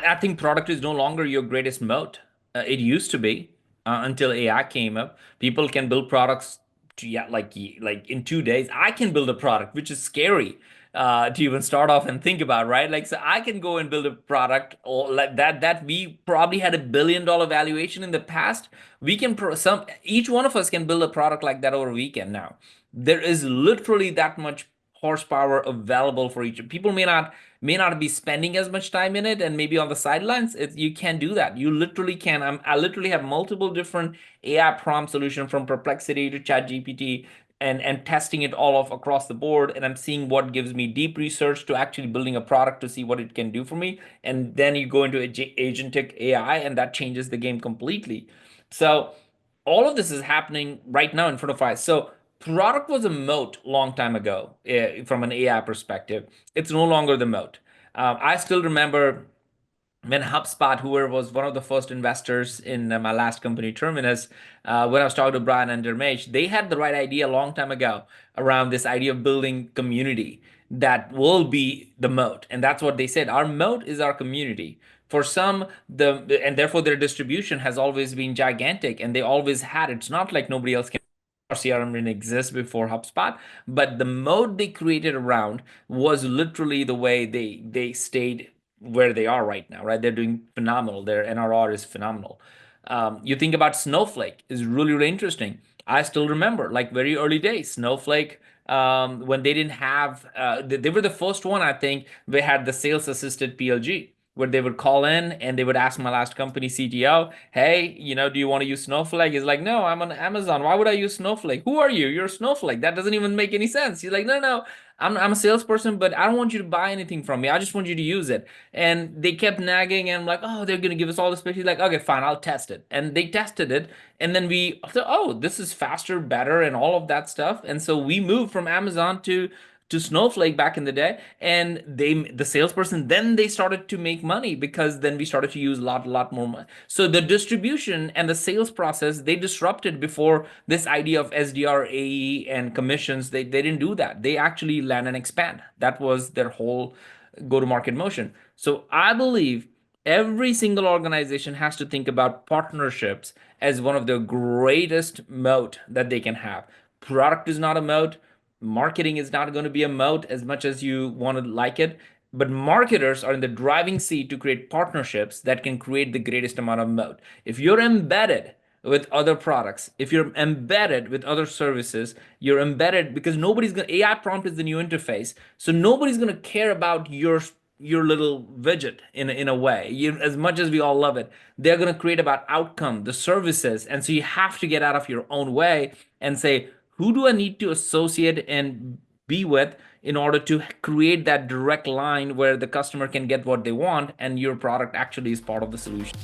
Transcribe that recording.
I think product is no longer your greatest moat. It used to be until AI came up. People can build products to, yeah, like in 2 days. I can build a product, which is scary to even start off and think about, right? Like, so I can go and build a product or like that we probably had $1 billion valuation in the past. We can each one of us can build a product like that over a weekend now. There is literally that much horsepower available for each. People may not be spending as much time in it and maybe on the sidelines. You can do that. You literally can. I literally have multiple different AI prompt solution from Perplexity to ChatGPT and testing it all off across the board, and I'm seeing what gives me deep research to actually building a product to see what it can do for me. And then you go into agentic AI and that changes the game completely. So all of this is happening right now in front of us. So product was a moat long time ago from an AI perspective. It's no longer the moat. I still remember when HubSpot, who was one of the first investors in my last company, Terminus, when I was talking to Brian and Dermesh, they had the right idea a long time ago around this idea of building community that will be the moat. And that's what they said. Our moat is our community. For some, and therefore their distribution has always been gigantic and they always had. It's not like nobody else can. CRM didn't exist before HubSpot, but the mode they created around was literally the way they stayed where they are right now, right? They're doing phenomenal. Their NRR is phenomenal. You think about Snowflake is really, really interesting. I still remember like very early days, Snowflake, when they didn't have, they were the first one, I think, they had the sales assisted PLG where they would call in and they would ask my last company CTO, hey, do you want to use Snowflake? He's like, no, I'm on Amazon. Why would I use Snowflake? Who are you? You're Snowflake. That doesn't even make any sense. He's like, no, no, I'm a salesperson, but I don't want you to buy anything from me. I just want you to use it. And they kept nagging and I'm like, oh, they're gonna give us all the space. He's like, okay, fine, I'll test it. And they tested it. And then we thought, oh, this is faster, better, and all of that stuff. And so we moved from Amazon to Snowflake back in the day, and the salesperson then they started to make money because then we started to use a lot more money. So the distribution and the sales process they disrupted before this idea of SDR, AE, and commissions. They didn't do that. They actually land and expand. That was their whole go-to-market motion. So I believe every single organization has to think about partnerships as one of the greatest moat that they can have. Product is not a moat. Marketing is not going to be a moat as much as you want to like it, but marketers are in the driving seat to create partnerships that can create the greatest amount of moat. If you're embedded with other products, if you're embedded with other services, you're embedded because nobody's going to, AI prompt is the new interface. So nobody's going to care about your little widget in a way. As much as we all love it, they're going to create about outcome, the services. And so you have to get out of your own way and say, who do I need to associate and be with in order to create that direct line where the customer can get what they want and your product actually is part of the solution.